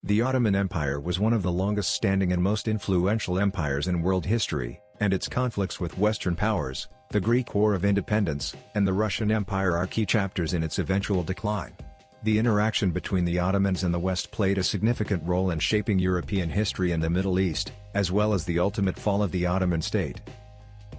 The Ottoman Empire was one of the longest-standing and most influential empires in world history, and its conflicts with Western powers, the Greek War of Independence, and the Russian Empire are key chapters in its eventual decline. The interaction between the Ottomans and the West played a significant role in shaping European history and the Middle East, as well as the ultimate fall of the Ottoman state.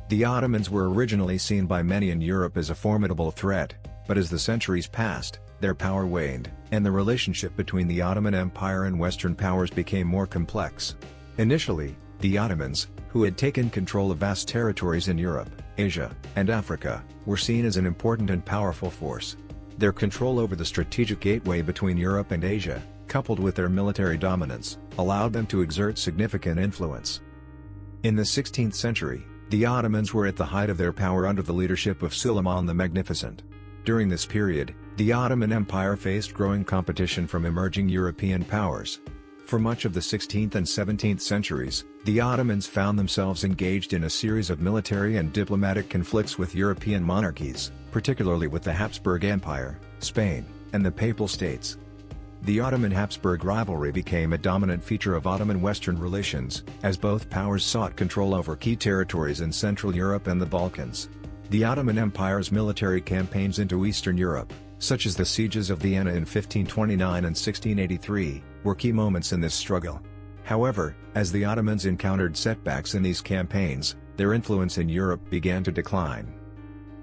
The Ottomans were originally seen by many in Europe as a formidable threat, but as the centuries passed, their power waned, and the relationship between the Ottoman Empire and Western powers became more complex. Initially, the Ottomans, who had taken control of vast territories in Europe, Asia, and Africa, were seen as an important and powerful force. Their control over the strategic gateway between Europe and Asia, coupled with their military dominance, allowed them to exert significant influence. In the 16th century, the Ottomans were at the height of their power under the leadership of Suleiman the Magnificent. During this period, the Ottoman Empire faced growing competition from emerging European powers. For much of the 16th and 17th centuries, the Ottomans found themselves engaged in a series of military and diplomatic conflicts with European monarchies, particularly with the Habsburg Empire, Spain, and the Papal States. The Ottoman-Habsburg rivalry became a dominant feature of Ottoman-Western relations, as both powers sought control over key territories in Central Europe and the Balkans. The Ottoman Empire's military campaigns into Eastern Europe, such as the sieges of Vienna in 1529 and 1683, were key moments in this struggle. However, as the Ottomans encountered setbacks in these campaigns, their influence in Europe began to decline.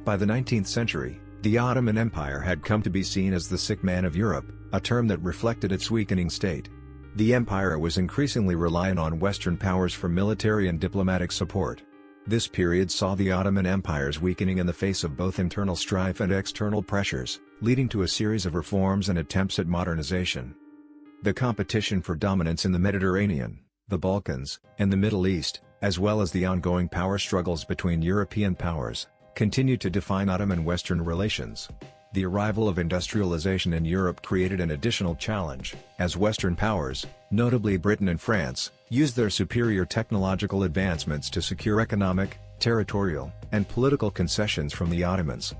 By the 19th century, the Ottoman Empire had come to be seen as the sick man of Europe, a term that reflected its weakening state. The empire was increasingly reliant on Western powers for military and diplomatic support. This period saw the Ottoman Empire's weakening in the face of both internal strife and external pressures, leading to a series of reforms and attempts at modernization. The competition for dominance in the Mediterranean, the Balkans, and the Middle East, as well as the ongoing power struggles between European powers, continued to define Ottoman-Western relations. The arrival of industrialization in Europe created an additional challenge, as Western powers, notably Britain and France, used their superior technological advancements to secure economic, territorial, and political concessions from the Ottomans.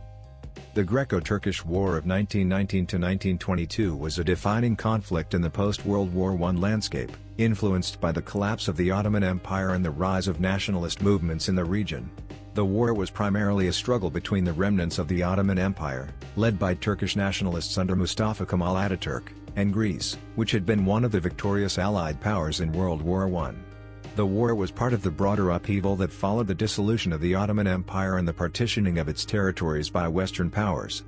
The Greco-Turkish War of 1919–1922 was a defining conflict in the post-World War I landscape, influenced by the collapse of the Ottoman Empire and the rise of nationalist movements in the region. The war was primarily a struggle between the remnants of the Ottoman Empire, led by Turkish nationalists under Mustafa Kemal Ataturk, and Greece, which had been one of the victorious Allied powers in World War I. The war was part of the broader upheaval that followed the dissolution of the Ottoman Empire and the partitioning of its territories by Western powers.